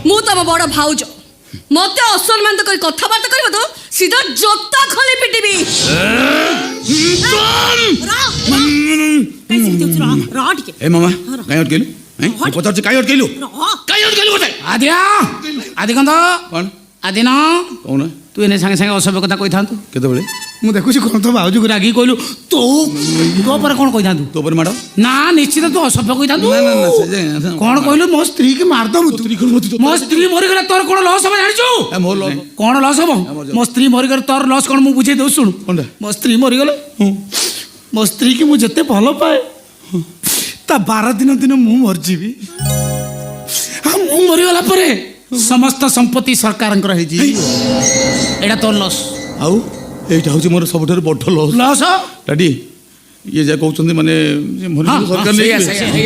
मु तुम बड़ भाउज मत असम्मान कर कथबार्ता कर तो सीधा जोता खोली पिटिबी ए मामा काई अटकेलु पचार काई अटकेलु गोटे आदिया आदि कंद कौन आदि न कौन तू एने संगे संगे असभ्य कथा कही था केतबेले मु देखुची कोन तो भाउजी को रागी कहलु तो पर कोन कही था तो पर माडो ना निश्चित तू असभ्य कही था ना ना ना से कोन कहलु मो स्त्री के मार दम तू मो स्त्री मरि गला तोर कोन लॉस हो जानि छु ए मोर लॉस कोन लॉस हो मो स्त्री मरि गला तोर लॉस कोन मु बुझे दउ सुन कोनटा मो स्त्री मरि गला मो स्त्री की मु जते भलो पाए ता 12 दिन दिन मु मर जीवी हम मु मरि गला परे समस्त संपत्ति सरकार एटा तो लॉस आउ एटा होची मोर सबठार बड़ लॉस लॉस डैडी ये जा कहउछन माने सरकार सही